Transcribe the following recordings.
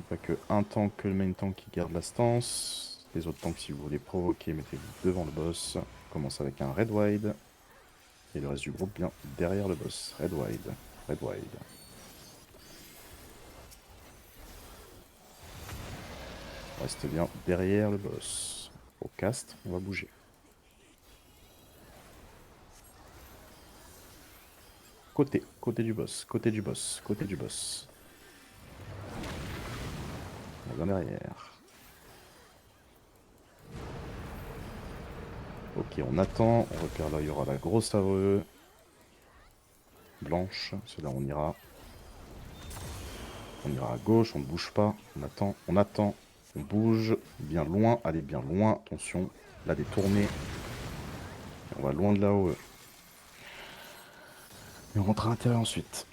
pas que un tank, que le main tank qui garde la stance. Les autres tanks, si vous voulez provoquer, mettez-vous devant le boss. On commence avec un red wide. Et le reste du groupe bien derrière le boss. Red wide, red wide. Reste bien derrière le boss. Au cast, on va bouger. Côté du boss, côté du boss, côté du boss. On va derrière. Ok, on attend, on repère là, il y aura la grosse AOE. Blanche, c'est là où on ira. On ira à gauche, on ne bouge pas. On attend, on bouge. Bien loin, allez bien loin, attention. Là, des tournées. On va loin de l'AOE. Et on rentre à l'intérieur ensuite.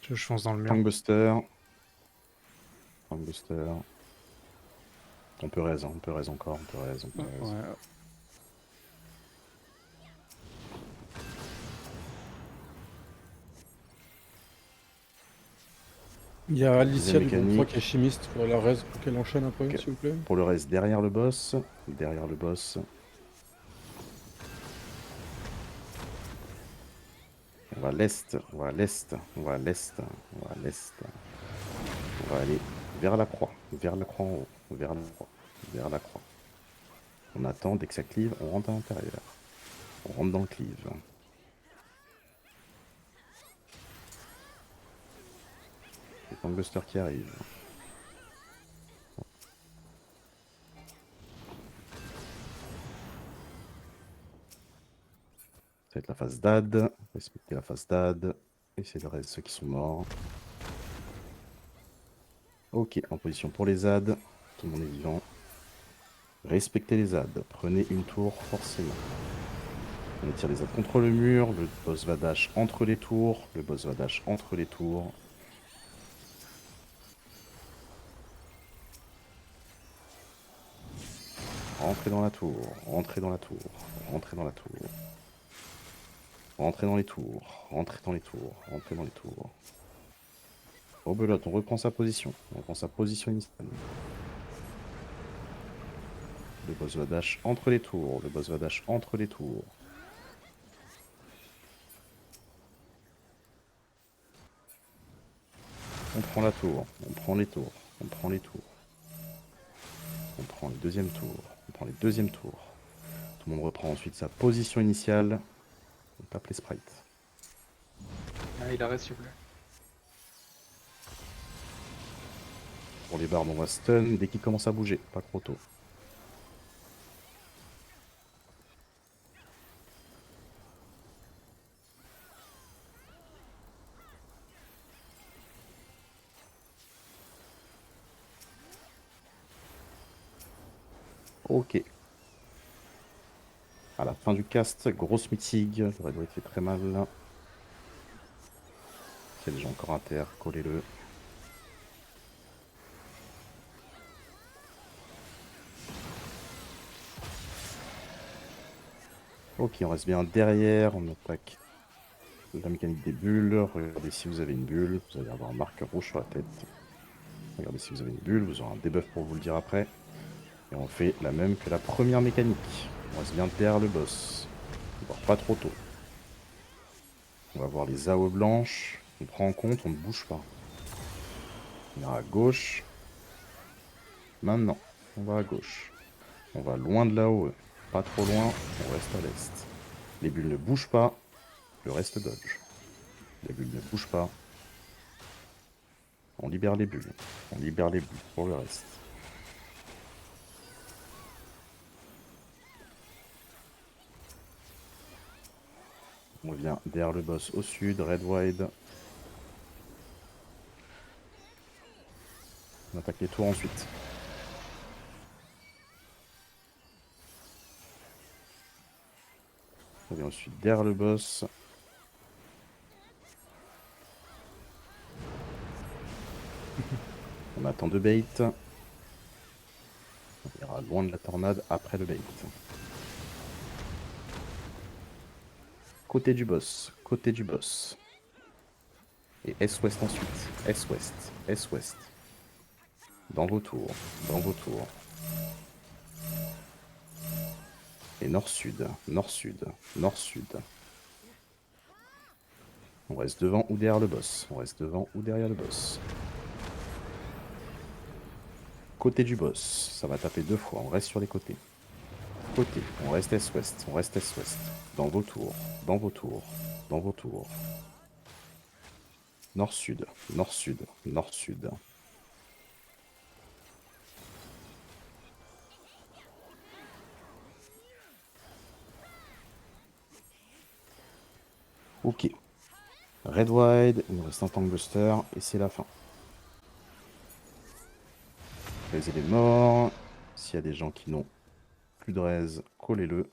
Je fonce dans le mur. Tankbuster. Tankbuster. On peut raise, hein, on peut raise encore, on peut raise, on peut raise. Ouais. Il y a Deuxième Alicia du groupe 3 qui est mécanique. chimiste. Faudrait la raise pour qu'elle enchaîne un peu, Ok. s'il vous plaît. Pour le reste, derrière le boss. Derrière le boss. On va à l'est, on va à l'est, on va à l'est, on va à l'est. On va aller vers la croix en haut, vers la croix, vers la croix. On attend, dès que ça clive, on rentre à l'intérieur. On rentre dans le cleave. Les tangbusters qui arrivent. Ça va être la phase d'ad. Respectez la phase d'ad. Et c'est le reste, ceux qui sont morts. Ok, en position pour les ZAD. Tout le monde est vivant. Respectez les ZAD. Prenez une tour, forcément. On étire les ZAD contre le mur. Le boss va dash entre les tours. Le boss va dash entre les tours. Rentrez dans la tour. Rentrez dans la tour. Rentrez dans la tour. Rentrez dans les tours. Rentrez dans les tours. Rentrez dans les tours. Rebelote, on reprend sa position. On reprend sa position initiale. Le boss va dash entre les tours. Le boss va dash entre les tours. On prend la tour. On prend les tours. On prend les tours. On prend les deuxièmes tours. On prend les deuxièmes tours. Tout le monde reprend ensuite sa position initiale. On tape les sprites. Ah, il arrête, s'il vous plaît. Pour les bardes, on va stun dès qu'ils commencent à bouger. Pas trop tôt. Ok. À la fin du cast, grosse mythique. Le Red White fait très mal. S'il y a des gens encore à terre, collez-le. Ok, on reste bien derrière. On attaque la mécanique des bulles. Regardez si vous avez une bulle. Vous allez avoir un marqueur rouge sur la tête. Regardez si vous avez une bulle. Vous aurez un debuff pour vous le dire après. Et on fait la même que la première mécanique. On reste bien derrière le boss. Voire pas trop tôt. On va voir les AOE blanches. On prend en compte, on ne bouge pas. On ira à gauche. Maintenant, on va à gauche. On va loin de l'AOE. Pas trop loin, on reste à l'est. Les bulles ne bougent pas. Le reste dodge. Les bulles ne bougent pas. On libère les bulles. On libère les bulles pour le reste. On vient derrière le boss au sud, red wide. On attaque les tours ensuite. On vient ensuite derrière le boss. On attend de bait. On ira loin de la tornade après le bait. Côté du boss. Côté du boss. Et Est-Ouest ensuite. Est-Ouest. Est-Ouest. Dans vos tours. Dans vos tours. Et Nord-Sud. Nord-Sud. Nord-Sud. On reste devant ou derrière le boss. On reste devant ou derrière le boss. Côté du boss. Ça va taper 2 fois. On reste sur les côtés. Côté. On reste Est-Ouest. On reste Est-Ouest. Dans vos tours. Dans vos tours. Dans vos tours. Nord-Sud. Nord-Sud. Nord-Sud. Ok. Red Wide, il nous reste un Tank Buster et c'est la fin. Les morts. S'il y a des gens qui n'ont plus de raise, collez-le.